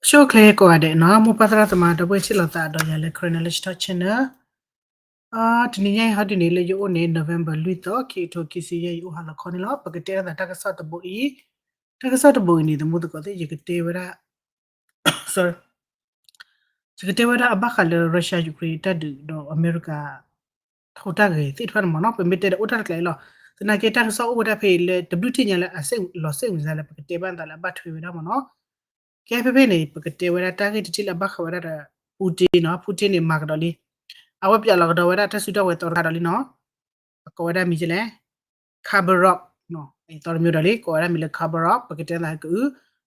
Show clear ko ade no mo patra tama do bwe chilo ta do ya le chronology to china tini nyai ha tini le yo ne November lui to ki to kisi ye yo hala khoni lo pakete da ta ka sa to bo I ta ka sa to bo ni de mo ko de ye ke te wera sorry ye ke te wera abaka le Russia Ukraine ta do America thota ge ti thwan mo no pe mete de utar klai lo tana ke ta sa o da pe le WT nya le ase lo se wza le pakete ban da la ba thwe wera mo no ke pe pe ne pakete wera ta ge ti la ba kha wera da Putin ni mak do li awa pya la do wera ta su do we to ra do li no ko wera mi jele cover up no ai to mi do li ko wera mi le cover up pakete na ku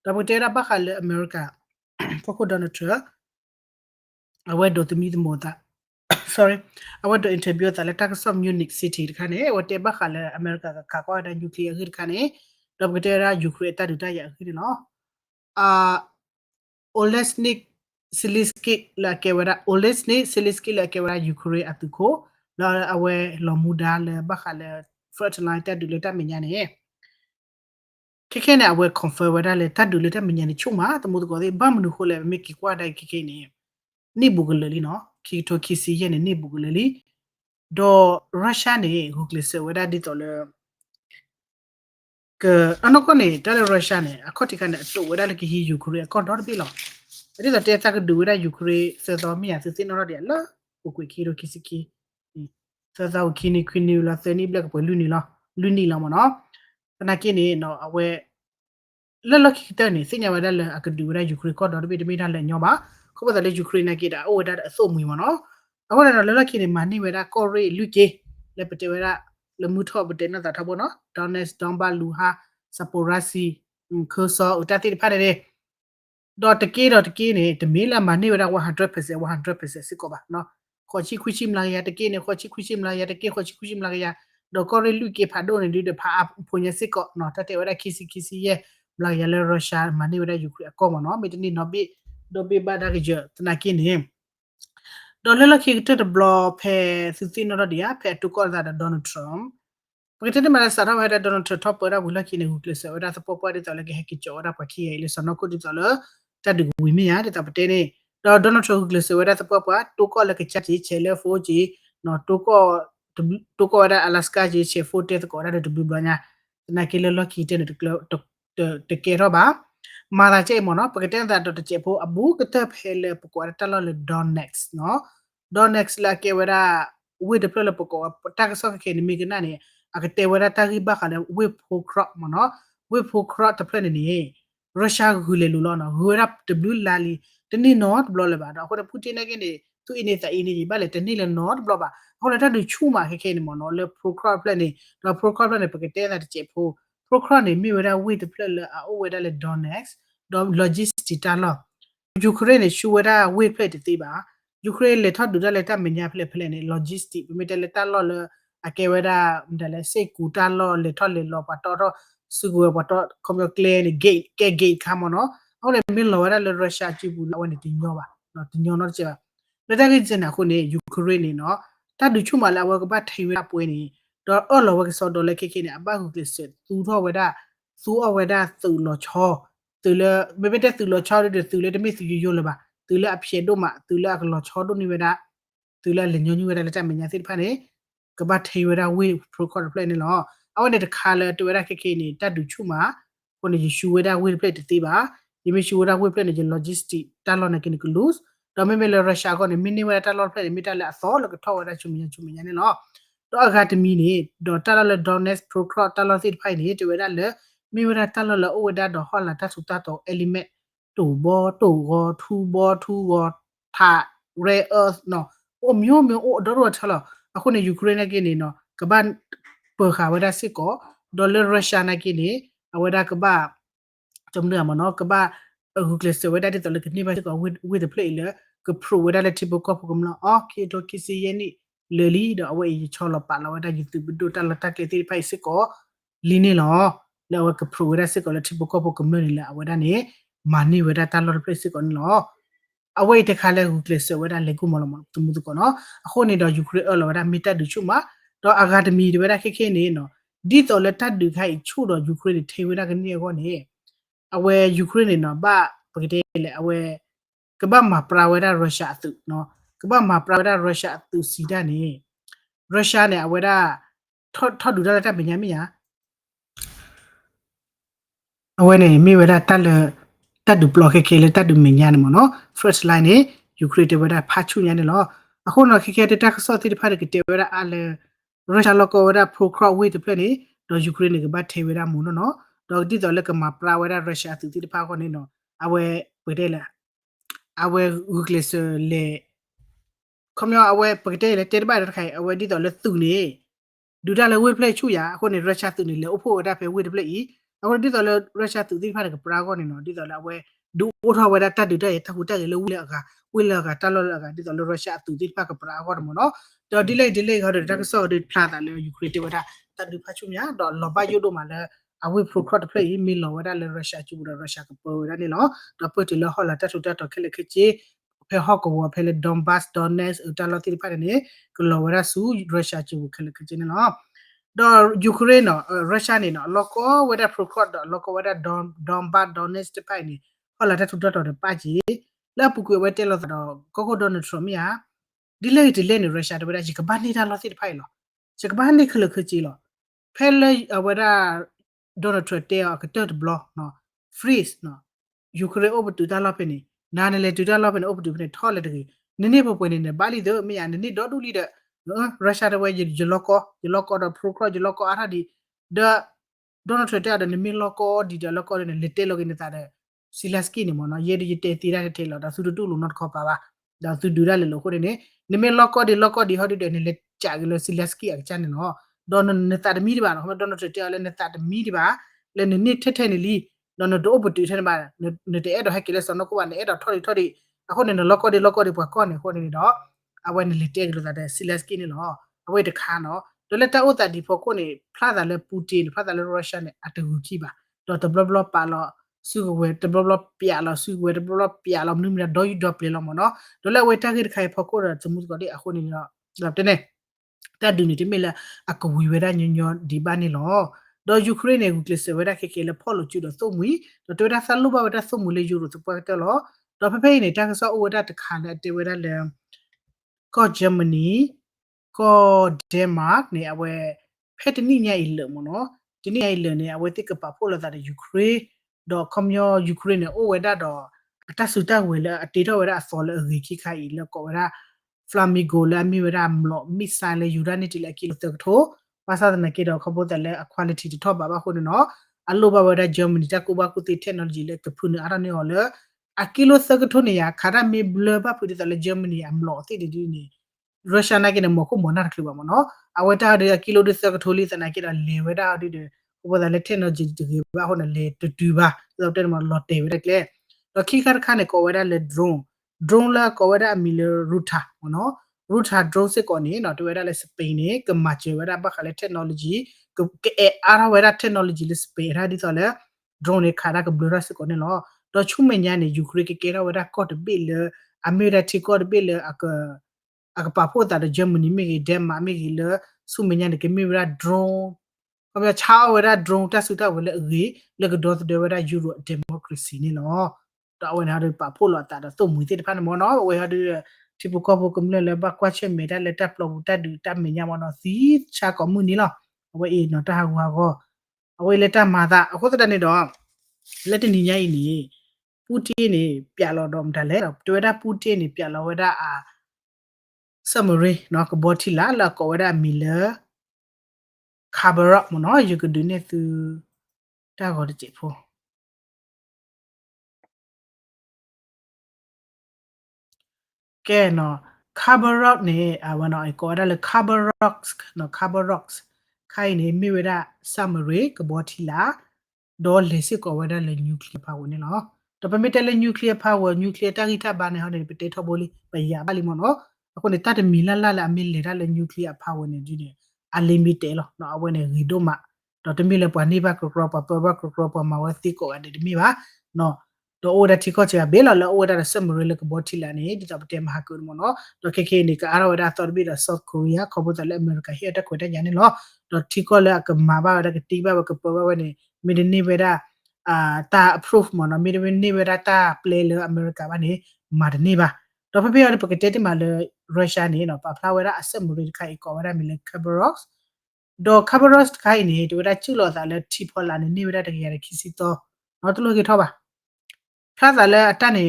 da pakete ra ba kha le America ko ko Donald Trump awa do to mi mo ta sorry awa do interview ta le ta ka som Munich city ka ne wa te ba kha le America ka ko da nuclear hit ka ne da pakete ra Ukraine ta du ta ya hit no Olesnik Siliski la kewera Olesnik Siliski la kewera Ukraine atuko la awe lo muda le bakale fertilizer du leta minyane kekene awe confirm weda le tadu leta minyane chuma tamu ko de bamnu ko le meki kwa dai kekene ni buguleli no ki to kisi yene ni buguleli do Russia ne huklese weda dit le ke anoko ne tale Russia ne akoti kana to weda le ki Ukraine ko dor bi lo Ri la te ta ka du ra Ukraine se do mi a se no ra de la ko ko ki ro kisiki sa sa ki ni kwini la se ni black po lu ni la mo no na ki ni no awe la la ki ta ni se nya wa da la ka du ra Ukraine ko do bi de mi da la nyo ba ko ba da le Ukraine na ki da o da so mu mo no awe la la ki ni ma ni we da ko re lu ke le pe te we da le mu tho ba de na ta tha bo no Donetsk Donbas Luha Saporasi Kherson ဥတာတိဖားတယ် dot ke ne de mela mani wera 100% siko ba no khochi khuchim la ya de ke ne khochi khuchim la ya de ke khochi khuchim la ya do ko re lu ke pha do ne de pha phonya siko no ta te wera kisi ye la ya le Russia mani wera Ukraine ko mo no me ni no bi do bi ba da ke je tna ke ne do le la ke te de block phe si no do ya phe to ko da Donald Trump Porque te mara sara wera Donald Trump top wera wula ki ne hukle se wera sa popo de tole ke heki chora pa ki ile sono ko di tole ta de wi mi ya de ta pate ne do Donald Trump hukle se wera sa popo to ko le ke chat ji chele fo ji no to ko wera Alaska ji che fo te ko wera de bi banya na ke le lo ki te ne to ke ro ba mara che mo no porque te da to che fo abu ke te phele ko wera ta lo le Donnex no Donnex la ke wera wi de plele ko ta ka so ke ni mi ke na ne akate wera tagi ba kana whip ho crop mo no whip ho crop ta plan ni Russia hule lu lo no wera the blue lali tani not blo le ba no ko Putin ne ke ni tu ini ta ini ba le tani le not blo ba ko le ta du chu ma ke ni mo no le pro crop plan ni do pro crop plan ni pakete na che pho pro crop ni mi wera with the plan le o wera le Donetsk do logistic ta lo Ukraine ni chu wera with plate ti ba Ukraine le thot du da le ta menya plan ni logistic mi te le ta lo le akewera mdale se kutalo le thole lo pato sugu pato komyo clear ni gate kamono ole min lo wera le Russia chi bu la woni tinyo ba no tinyo no che ba le ta ki jena ko ne Ukraine ni no ta du chu ma la wa ba thai wera pwe ni do all lo wa so do le ke ni aba ku ke se tu tho wera su a wera su lo cho tu le me be te tu lo cho de tu le de mi su yo le ba tu le a phie do ma tu le a lo cho do ni wera tu le le nyo nyu wera le ta me nya sit pha ne ကဘာထေဝရာဝေပရိုကော်ပလက်နေလောအဝနဲ့တခါလေတွေ့ရခက်ခဲနေတတ်တူချူမှာကိုနေရှူဝရာဝေပလက်တေးပါဒီမရှူဝရာဝေပလက်နေဂျလော့ဂျစ်တိတာလောနဲ့ကနီကလူးစ်ဒါပေမဲ့ရုရှားကနေမီနီဝရာတာလောပလက်မီတာလက်အစောလကထောဝရာချူမီညာနေလောတော့အဂတ်မီနေတော့တာလောဒေါနက်ပရိုကော်တာလောစစ်ဖိုင်နေတွေ့ရလေမီဝရာတာလောလအိုဝဒါတော့ဟောလာတဆူတာတော့အလီမက်တူဘောတူဘောထူဘောထူဘောထာရဲအတ်နော်အိုမျိုးအိုတော့ချလာအခုနေယူကရိန်းကနေနော်ကဘာပခါဝဒါစစ်ကိုဒေါ်လာရုရှားနာကနေအဝဒါကဘာတုံးရမနော်ကဘာအခုကလစ်ဝဒါတဲ့တလကနေပါက with the play လေကပရိုဝဒါလက်တိဘကပကမလားအော်ကေတိုကစီယနီလေလီတော့အဝေးချောလပါလာဝဒါ YouTube ဒိုတလတကတိပိုက်စစ်ကိုလီနေလောလောကပရိုဝဒါစစ်ကိုလက်တိဘကပကမလို့လေအဝဒါနေမာနီဝဒါတလောပလက်စစ်ကိုနော်အဝိတ်တခါလဲဟူကလစ်ဝဲတာလေကူမလမတမှုတကောနော်အခုနေတော့ယူကရိန်းအလော်ဒါမီတက်တူချုမှာတော့အဂါဒမီတွေဝဲတာခက်ခဲနေနော်ဒီတော်လက်တတ်တူခိုင်ချို့တော့ယူကရိန်းထေဝဲတာကနေကောနေအဝဲယူကရိန်းနေနော်ဘာ pagde le awe kaba ma praweda Russia tu no kaba ma praweda Russia tu sida ni Russia ne aweda tho du da ta pinya mi ya awe ne mi weda tat du block ke le tat du minya ne mo no first line ni Ukraine te weda pha chu nya ne loအခုနော်ခက်တဲ့ဆိုတိဖာကတေဝရအလေရုရှားလောကဝရပရိုခရဝေးတဖက်နေတော့ယူကရိန်းကဘာထေဝရမူနော်တော့ဒီတော့လက်ကမှာပရာဝရရုရှားသူတိဖာကနေနော်အဝဲဝဲတဲ့လားအဝဲဥကလစ်လေခမရအဝဲပကတဲ့လေတေတပါတခိုင်အဝဲဒီတော့လက်သူနေဒူဒါလေဝေးဖလက်ချူရအခုနေရုရှားသူနေလေအဖို့ဝဒဖဲဝေးတဖလက်ဤအခုဒီတော့လေရုရှားသူတိဖာကပရာကနေနော်ဒီတော့လေအဝဲဒူအိုထောဝဒတတ်တူတဲ့တခုတက်လေဝေးလေအခါဝေးလေကတလောလကဒီတော့ရုရှားသူတိဖာကပရာကနေမနော်တော့ဒီလေခေါ်တဲ့တက်ဆော့ဒီဖလာတာလေယူကရိန်းတေဝဒတတ်တူဖာချူမြတော့လောဘယိုဒိုမှာလေအဝေးပရိုခရတဖလက်ဤမီလောဝဒလေရုရှားချူရရုရှားကပေါ်ရနေနော်တော့ပွတ်တီလောဟောလာတတ်တူတက်တော့ခက်လေခချေဖဲဟော့ကောဖဲလေဒွန်ဘတ်ဒွန်နက်စ်တလောတိဖာနေကလောဝရဆူရုရှားချူခက်လေခချေနော်တော့ယူကရိန်းနော်ရုရှားနေနော်လောကောဝဒပရိုခရတော့လောကောဝဒဒွန်ဘတ်ဒွန်နက်စ်တဖိုင်နေဟောလာတတ်တူတက်တော့ပါကြီးလက်ပူကွေဝဲတဲလို့တော့ကိုကိုဒေါ်နယ်ထရမ့်ယာဒီလေနေရုရှားတပဒါကြီးကဘာနေတာလို့သိဖိုင်လို့ချကဘာနေခလခကြီးလို့ဖဲလေဝဒဒေါ်နယ်ထရတဲကတက်ဘလော့နော် freeze နော်ယူကရိန်း over တူတာလို့ဖ နေနာနေလေတူတာလို့ဖ နေ over တူဖ နေထော်လေတကြီးနနေပေါ်ပွင့်နေဘာလီတော့မရနနေတော့တူလီတဲ့နော်ရုရှားတဝဲဂျလောကောတော့ pro ခဂျလောကောအားဒီဒေါ်နယ်ထရတဲတဲ့နမီလောကောဒီလောကောနဲ့လက်တဲလောကနေတဲ့စီလက်စကီနေမနော်ရေဒီတဲတီရတဲ့ထဲလို့ဒါသူတူလို့ not ခေါ်ပါပါဒါသူဒူရလေလို့ခိုနေနမီလောကောဒီဟောဒီတဲ့နေလက်ကြကလို့စီလက်စကီအချန်နော်ဒေါ်နေတာမီဒီပါနော်ဒေါ်နယ်ထရတဲလည်းနေတာမီဒီပါလည်းနေထဲနေလီနော်ဒိုဘတူထဲမှာနေတဲ့အဲ့တော့ဟက်ကလေးစနကိုကနေအဲ့တော့ထော်ဒီအခုနေလောကောဒီပွားကောနေခိုနေတော့အဝဲနေလက်တဲကလို့တဲ့စီလက်စကီနေနော်အဝဲတခါနော်ဒလတာဥတဒီဖို့ကိုနေဖလာတယ်ပူတင်ဖလာတယ်ရုရှားနဲ့အတူကြည့်ပါတော့တဘလပါလောစုဝဲတဘလပြလောစုဝဲတဘလပြလောနုမဒိုယဒပလေလောမနော်ဒလဝဲတာဂိခိုင်ဖို့ကိုရစမှုကဒီအခုနေတော့ဒါတဲ့နေတဒူနေတမလာအကဝီဝဲရညညဒီပါနေလောတော့ယူကရိန်းနဲ့ဂူကလစ်ဝဲရခေလေဖော်လို့ကျတော့သုံးမီတော့တွေ့တာဆလူဘဝတာသုံးမလေယူလို့စပွားတယ်လောတော့ဖေးနေတာကဆောဝဲတာတခါနဲ့တေဝဲရလေကောဂျမနီကောဒန်မတ်နေအဝဲဖက်တနိညာအီလမနော်ဒီနေ့အီလနေအဝဲတိကပါဖို့လာတဲ့ယူကရိန်းတော့ကွန်မြူယူကရိန်းနဲ့အိုဝဲတာတော့အတဆူတဝဲလာအတေတော့ဝဲတာဆော်လရီခိခိုင်လကောဝဲတာဖလာမီဂိုလာမီဝဲတာမလို့မစ်ဆိုင်လေယူရနီတီလကီလိုတက်ထိုပါစာတဲ့ကေတော့ခဖို့တယ်လေအခွာလတီတော့ပါခုနော်အလိုပါဝဲတာဂျာမနီတကူဘာကူတီတက်နော်ဂျီလေကဖုန်အရနေော်လေအကီလိုစကထိုနေရခါရမီဘလဘဖူတီတယ်လေဂျာမနီအမလို့တိဒီနေရုရှားနိုင်ကနေမခုမနာခလပါမနော်အဝတာရကီလိုဒစ်ကထိုလီစနာကီရလေဝတာဒီဟိုဘာလက်technology ဒီဘာဟိုလေတူပါတော့တယ်မလော်တေဝရကလေတော့ခိခါခါနေကိုဝရလေ drone လာကိုဝရအမီလရူတာနော်ရူတာ drone စစ်ကောနေနော်တွေ့ရလေစပိန်နေကမချေဝရဘခလေ technology ကအားဝရ technology လေစပိန်ရာဒီဆိုလေ drone နေခါရကဘလရစစ်ကောနေနော်တော့ချုံမညာနေယူကရိန်းကေရဝရကော့တဘီလအမေရိတီကော့တဘီလအကပါဖို့တာဂျာမနီမေဒမ်မာမေလဆုမညာနေကမေရာ drone အမေချာဝရ drone တဆူတဝလေအေလကဒေါ်ဒေဝရယူရိုဒီမိုကရေစီနေနော်တော့ဝင်ဟာရပါဖို့လာတာတော့မူတိတဖန်မနော်ဝေဟာဒီတီပကောဘကမလေဘကွာချေမေဒါလက်တပ်ပလို့တတ်ဒူတတ်မညာမနော်စီချာကောမှုနီလားအဝေးနော်တဟာကွာကောအဝေးလက်တမာတာအခုတနေတော့လက်တနီညာဤနီပူတင်နေပြလောတော့မတလဲတွေ့တာပူတင်နေပြလောဝဒအာsummary no ko boti la ko wada miller cover up mo no you could do ne tu ta go de pho ke no cover up ne wa no ko wada le cover rocks no cover rocks khai ne mi wada summary ko boti la do le si ko wada le nuclear power ne no to permit le nuclear power nuclear ta gi ta ba ne ho ne pe te tho boli pa ya ba li mo noအခုနေတတ်မီလာလာအမီလေရလေနျူကလ িয়ার ဖာဝင်နေဒီနေအလီမီတဲလောနော်အဝဲနေရီဒိုမာတော့တမီလေပွားနေပါကကရပပဘကကရပမဝတိကိုအဒီမီပါနော်တော့အိုဒတီကိုချာဘေလာလောအိုဒါဆမ်ရလေကဘောတီလာနေဒီတော့တဲမဟာကုမနော်တော့ခေခေနေကအာရဝဒါတော်ဘီဒါဆော့ကိုရီးယားခဘတလေအမေရိကဟီတက်ခွေတဲ့ညာနေလောတော့တီကိုလေကမဘာဒါကတီဘာကပဝဝနေမီဒီနေဝဒါ ta approve mo no mi de ni we da ta play le America ba ni ma de ni ba do phe phe yo de pakete ma le Russia ni no pa phla we da assembly khai ko wa da mi le Khabarovsk do Khabarovsk khai ni de we da chu lo da le thi pho la ni we da de ya de khisi to no to lo ke tho ba phla da le ata ni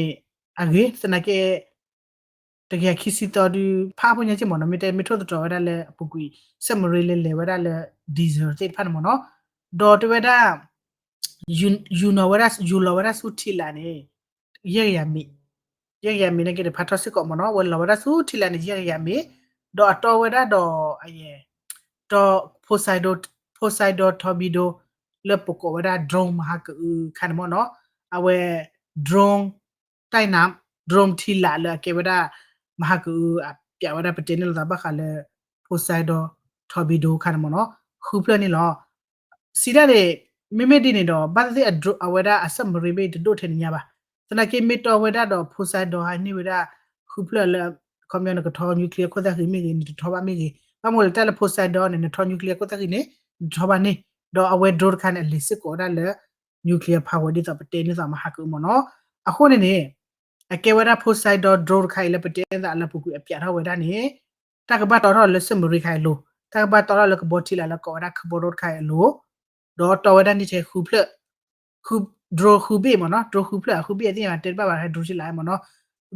age sna ke တကယ်ခီစီတော်ဒီဖားပွင့်ချင်းမနော်မတဲမထို့တော်ဝဒါလေပူကွီစမရီလေလေဝဒါလေဒီဇယ်တိဖတ်မနော်ဒေါ်တဝဒါယူနိုဝဒါယူလောဝဒါစုတီလာနေရရမီနေကတဲ့ဖတ်တော်စစ်ကောမနော်ဝလောဝဒါစုတီလာနေရရမီဒေါ်တော်ဝဒါဒေါ်အယေဒေါ်ဖိုဆိုင်ဒိုတိုဘီဒိုလေပကောဝဒါဒရုံးမဟာကူခန်မနော်အဝဲဒရုံးတိုင်နမ်ဒရုံးတီလာလေကေဝဒါ mahaku pya wada patenil da ba khale posaido torpedo khan mo no khupla ni lo sida de meme di ni do ba de awada asam ribe de do the ni nya ba tana ke mit to wada do posaido ha ni wada khupla la commune ko tho nuclear ko da ki mi ni tho ba mi ki ba mo le ta la posaido ni tho nuclear ko da ki ni tho ba ni do awe do khan le sit ko da le nuclear power di da patenil da mahaku mo no akho niအကေဝရဖိုဆိုင်ဒေါ်ဒရိုခိုင်လပတဲဒါလပုကူအပြရဝဒနေတကဘတော်ရလစမရိခိုင်လိုတကဘတော်ရလကဘောတီလာလကောရခဘောရခိုင်လိုဒေါ်တော်ဝဒနေချေခုဖလခုဒရိုခုဘေမနော်ဒရိုခုဖလခုဘေအတင်းတဲပါပါဒရိုချီလာမနော်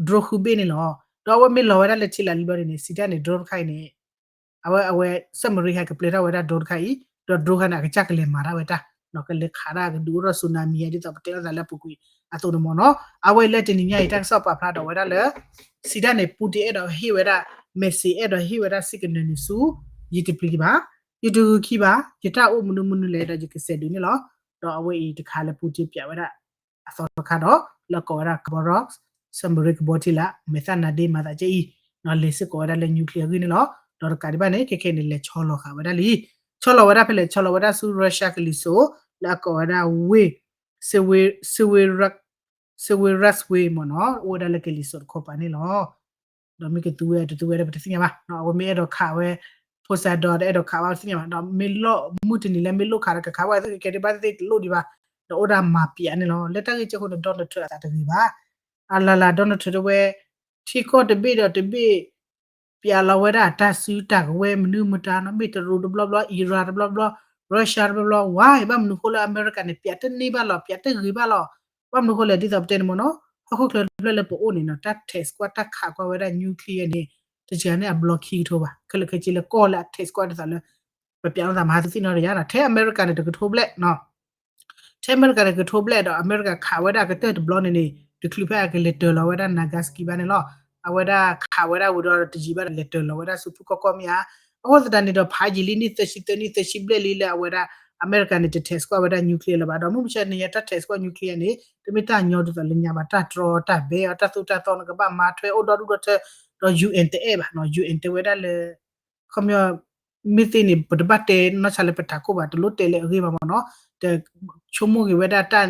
ဒရိုခုဘေနေလောတော့ဝမေလောဝဒလက်ချီလာလီဘရနေစီတနေဒရိုခိုင်နေအဝဲစမရိခိုင်ကပလေရဝဒဒရိုခိုင်ဒေါ်ဒရိုခနာကချက်ကလေမာရဝတာနော်ကလေခါရာကဒူရဆူနာမီယဒီတော့ပတဲဒါလပုကူအတူမနော်အဝဲလက်တင်ညိုင်တက်ဆော့ပါဖလာတော့ဝဒါလေစီဒနေပူတီအဲ့တော့ဟီဝဒါမက်ဆီအဲ့တော့ဟီဝဒါစစ်ကနေနစုယီတပလီပါယီတူခီပါယတာအုံမနုမနုလေတော့ဒီကစဲဒူနေလောတော့အဝဲဤတခါလေပူတီပြဝဒါအစောခါတော့လကောရာကဘောရော့စမ်ဘရစ်ဘောတီလာမေသနာဒေမာတာချီနော်လေစစ်ကောဒါလေနျူကလ িয়ার ကြီးနေလောတော့ကာဒီပါနေခေခေနေလေချောလောခါဝဒါလီချောလောဝဒါဖဲလေချောလောဝဒါဆူရုရှားကလီဆိုလကောဒါဝေsewe we mo no oda le ke li so ko pa ni lo do mi ke tuwe de pati sinya ba no wo mi do kha we posa do de do kha ba sinya ba no mi lo mu ti ni le mi lo kha ka kha wa ke de ba de lo di ba do oda ma pi ani lo le ta ke che ko do do tra ta de ba ala la do no tra we thi ko de bi do de bi pia la we da ta su ta we mnu mu ta no mi to ro blah blah ira blah blah Russia blah blah why ba mnu ko la America ne pia te ni ba lo pia te ri ba lo ba mnu ko le di ta te mo noအခုကလည်းလည်းပို့နေနော်တတ် test ကွာတက်ခါကွာဝဲတဲ့ nuclear နေတကြနဲ့ block ခီထိုးပါခလခကြီးလေ call လာ test ကွာတယ်လည်းပပြောင်းတာမဟာသစီနော်ရတာထဲ America နဲ့တကထိုးပလက်နော်ထဲ America နဲ့ကထိုးပလက်တော့ America ခါဝဲတာကတဲ့ block နေဒီကလိဖက်ကလေတော်လာဝဲတာ Nagasaki ဘာနေလို့အဝဲတာခါဝဲတာဝဒတကြီးပါလေတော်လာဝဲတာစုဖကောကောမြာအခုစတန်နေတော့ဖာဂျီလီနီသရှိတနီသရှိပလက်လီလာဝဲတာ America နဲ့ test ကွာဝဲတာ nuclear လာပါတော့မှုချက်နေရ test ကွာ nuclear နေတမိတညောတူလညာပါတထရတဘေတသုတတော်ကဘာမာထွဲအိုတော်ဒုတော့ UN တဲ့ပါနော် UN တဲ့ဝဲတာလေခမယမီတင်ပဒဘတ်တဲ့နော်ချလေပတာကိုပါတလို့တဲလေအေးပါမနော်တဲ့ချုံမိုကဝဲတာတန်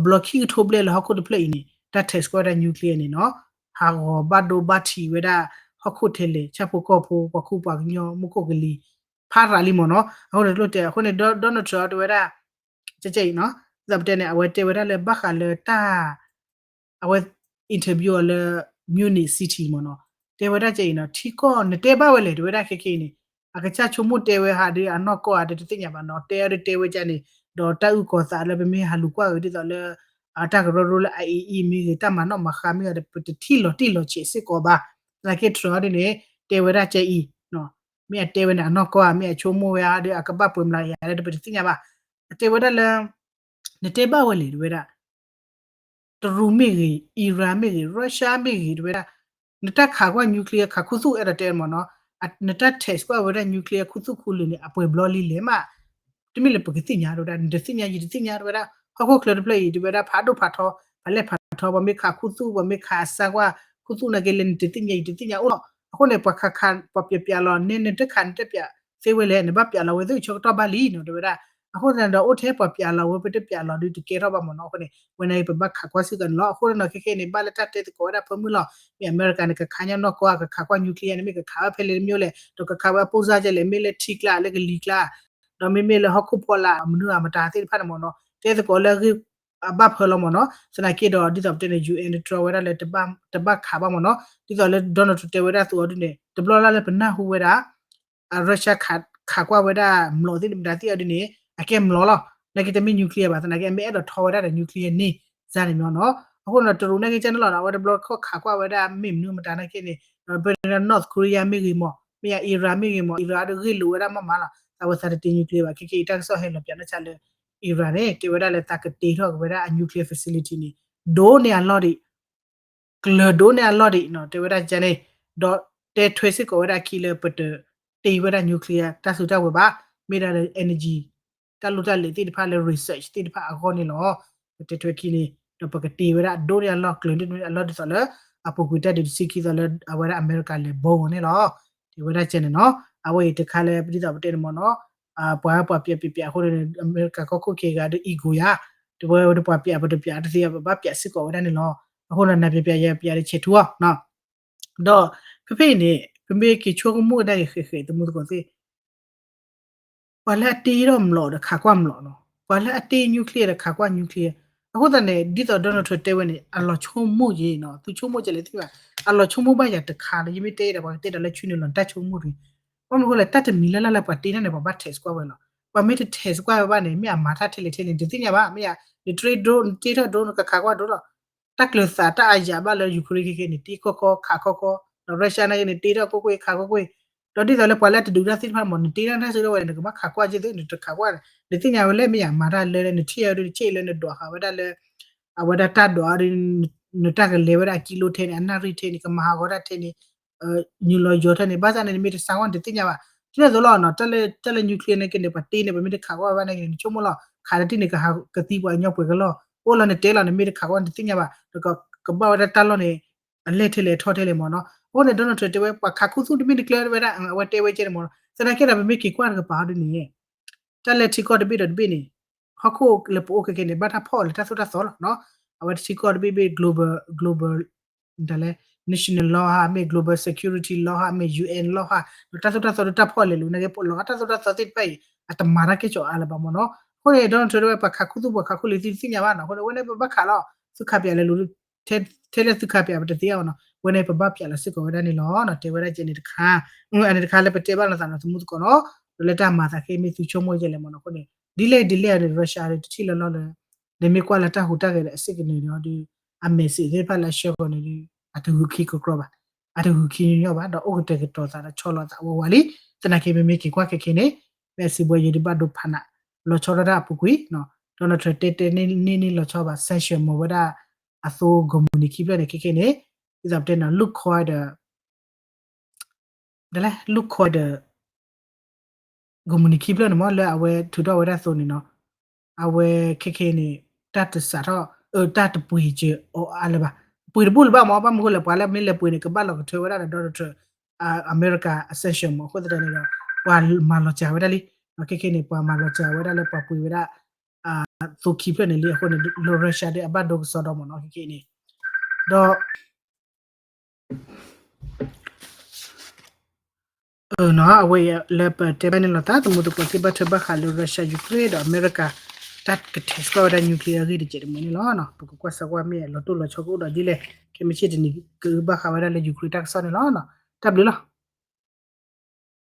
ဘလော့ခီထိုးပလေလဟခုဒပလေနီတတ်တက်စကွာတဲ့ nuclear နေနော်ဟာဘတ်ဒိုဘတ်တီဝဲတာဟခုထဲလေချက်ဖို့ကောဖို့ပခုပါညောမခုကလေးဖာရာလီမနော်ဟုတ်တယ်လို့တဲ့ခုနေဒေါ်နယ်ထရတ်ဝဲတာကြိနော်ဇပ်တဲ့နဲ့အဝဲတဲဝဲတာလေဘခါလေတာအဝဲ interview လေ Munich city မနော်တဲဝဲတာကြိနော်ထီကောနတဲပါဝဲလေတဲဝဲတာခေနေအကချချုံမတဲဝဲဟာဒီအနော့ကောအတဲ့တိညာပါနော်တဲဝဲကြနေဒေါ်တာဥကောစာလေဘမေဟာလူကွာဒီတော့လေအတာကရိုရိုလေအီမီတမနော်မခါမီရတဲ့ပတီလိုချေစစ်ကောပါလာကေထရဒီနေတဲဝဲတာကြိနော်မြတ်တဲဝဲနာနော်ကောမြတ်ချုံမဝဲဟာဒီအကပပွမ်လာရတဲ့ပတိညာပါတဲဝဲတာလေနတဲပါဝဲလေတဲဝဲတာတရူမီကြီးအီရန်မီကြီးရုရှားမီကြီးတွေဒါနတခါကွာနျူကလ িয়ার ခါခုစုအဲ့တဲ့မနော်နတတက်ကွာဝဲတဲ့နျူကလ িয়ার ခုစုခုလနေအပွဲဘလော်လီလေမတမီလေပကတိညာတော့ဒါဒသိညာကြီးဒသိညာတော့ဒါဟောကလပလေဒီဝဲဒါဖာဒိုဖာထောဘလက်ဖာထောဘမေခါခုစုဘမေခါဆာကွာခုစုနကလေဒသိညာအော်အခုနေပခခန်ပပပြလောနင်းတခန်တပြစေဝဲလေနဘပြလောဝဲသူချောတော့ပါလီနော်တော့ဒါအခုတော့အိုထဲပပြလောဝဲပတပြလောဒီကေတော့ပါမနော်ခုနေဝနေပဘခကွာစီကန်လောအခုတော့ခေနေပါလက်တတဲ့ကိုရဖမှုလောအမေရိကန်ကခါညာနော်ကွာကခါကွာနျူကလ িয়ার နေကခါဖဲလေမျိုးလေတော့ကခါဝပူဇာကျလေမေလေထိကလာလေကလီကလာတော့မေမေလေဟခုပေါ်လာမနူအမတာသိဖတ်မနော် te the ko le abap holo mo no sana ke do di top te UN tro wera le taba kha ba mo no di do le Donald te wera tu odi ne de blo la le bna hu wera Russia kha kwa wera mlo ti da ti odi ne ake mlo lo ne ke te mi nuclear ba sana ke me do tho wera de nuclear ni za ne no no ako no tru ne ke channel la wera blo kha kwa wera mim nu mata na ke ne North Korea mi gi mo mi ya Iran mi gi mo Iran de gi lu wera ma ma la ta wa sa te nuclear ba ke ta so he lo pya na cha le Iran နဲ့တေဝရလည်းတကတေတော့ဝရအ nuclear facility ni do ne a lot do ne a lot no တေဝရကျန်နေတော့တေထွေစစ်ကိုဝရ killer ပတတေဝရ nuclear တဆူတဝပါမေရ energy တလူတလေတိတဖာလေ research တိတဖာအခေါ်နေလောတေထွေခီနေတော့ပကတေဝရ do ne a lot clean ne a lot ဆိုလဲအပုကွေတက်ဒီစီခီဆိုလဲအဝရအမေရိကန်လေဘုံနေလောတေဝရကျန်နေနော်အဝေတခါလေပရိသတ်တေမနော်ပွားပွားပြပြဟိုအမေရိကကခုခေကဒအီဂိုယာတပွဲတပွားပြပတပြတစီဘာပြစစ်ကောဝဒနေလောဟိုနပြပြရပြရချေထူနော်တော့ဖေနေဖေကချိုမှုဒိုင်ခေခေတမှုကောစီဝလာတီရောမလို့ခါကွမ်လို့နော်ဝလာအတီနျူကလ িয়ার ခါကွမ်နျူကလ িয়ার အခုတည်းဒီတော့ဒေါ်နယ်ထရတဲဝနေအလောချုံမှုကြီးနော်သူချုံမှုကြလေတိပါအလောချုံမှုပါရတခါလေမိတဲတယ်ပါတဲတယ်လဲချွနေလို့တတ်ချုံမှုတွေဘာမလို့လဲတတ်မီလာလာပါတီနေပါဘတ်တက်စကွာဝဲလို့ပါမေတတက်စကွာပါနေမြမာထထလေထလေဒီတင်ရပါမြဒီထရစ်ဒိုတီထဒိုကခါကွာဒိုလို့တက်လစာတအရာပါလေယူကရိန်းကနေတီခောခောခါခောခောရုရှားနေတီတော့ကိုကိုခါကိုကိုတော့ဒီတော့လေပွာလက်တူရစစ်ဖာမနီတီရန်ဆိုတော့ဝဲကမခါကွာကြည့်တဲ့ခါကွာဒီတင်ရလဲမြမာထလဲနေထီရချေလဲနေတော့ဟာဝဒါလဲအဝဒါတတ်တော့နတကလေဝဒါကီလိုထဲနေအနာရီထဲနေကမဟာဂေါ်ဒထဲနေညူလောဂျောထနေဘာသာနေမိတဆောင်ဝန်တင်ရပါဒီလိုလောနော်တက်လေနျူကလ িয়ার နဲ့ကနေပါတေးနေပါမိတခါကွာဘာနေနေချုံမလောခါရတိနေကဟာကတိပွားညောက်ပွေကလောပိုလနဲ့တဲလာနေမိတခါကွာတင်ရပါကဘာဝဒတလောနေအလက်ထဲလေထောထဲလေမော်နော်ဟိုနေဒေါ်နယ်ထရတဲဝဲခါခုစုတမိတကလဝဲတာဝဲတဲဝဲကျဲမော်စနကေရပါမိကီကွာကပါဒနေတက်လက်တီကောတပိတပိနေဟခုလေပိုကကနေဘာတာဖော်လက်တဆူတဆောနော်အဝတ်တီကောတပိ global ဒါလေ national law ဟာမေ global security law ဟာမေ UN law ဟာတဆူတဆောတဖော်လေလူနေပိုလောတဆူတဆောတိပိုင်အတမာရကေချောအလဘာမနော်ဟိုနေဒေါ်နယ်ထရဝဲပခါခုစုပခါခုလေတိညာပါနော်ဟိုနေဝဲနေပခါလောစုခပြလေလူထဲလေစုခပြပတတိယနော်ဝဲနေပပပြလာစစ်ကောဝဒနေလောနော်တေဝရကျနေတခါအဲ့ဒီတခါလေပတေပါလာသနာသမှုကောနော်လက်တာမာသာခေမီသူချုံမွေးကြလေမနော်ခုနေဒီလေရုရှားတွေတိလောလောလေမေကွာလက်တာဟူတာခဲ့တဲ့အစစ်ကနေနော်ဒီအမေစီသေးပါလာရှော့ကနေဒီအတူခီကိုကရပါအတူခီညောပါတော့အိုတေကတော့သာချောလောတာဝဝလီတနခေမေကေကွာခေခေနေပဲစီဘွေရီဘတ်ဒိုဖနာလောချောရတာပုကွီနော်ဒေါ်နယ်ထရတေနေလောချောပါဆက်ရှင်မောဝဒအသိုဂမူနီခိပလက်ခေခေနေဒီဇပ်တဲ့နော် look quite the look quite the ဂမူနီခိပလနမလဲအဝဲထူတော့ဝဲဆိုနေနော်အဝဲခေခေနေတတ်စားတော့တတ်ပွေချေအော်အလဘာပွေဘူးလဘာမဘာမကိုလဲပါလဲမင်းလဲပွေနေကဘာလောထွေဝဲတာဒေါ်ထအမေရိက accession မဟုတ်တဲ့နေတော့ပွာမာလောချာဝဲတယ်လီခေခေနေပွာမာလောချာဝဲတယ်လဲပွာပွေဝဲတာဆိုခိပလနေလေခုနေလိုရရှာတဲ့အဘတ်ဒိုဆောတော့မနော်ခေခေနေတော့နော်အဝေးလဲပတေဘနေလတာတမှုတပတိဘတ်ဘခါလိုရုရှားယူကရိန်းအမေရိကတတ်ကတက်စကောဒနျူကလ িয়ার ကြီးတဲ့မနီလောနော်ပကကွာစကွာမြေလောတူလောချောကိုဒါဒီလေကမရှိတဲ့နီကဘခါဝရလေယူကရိန်းတက်ဆောနေလောနော်တပ်လို့လား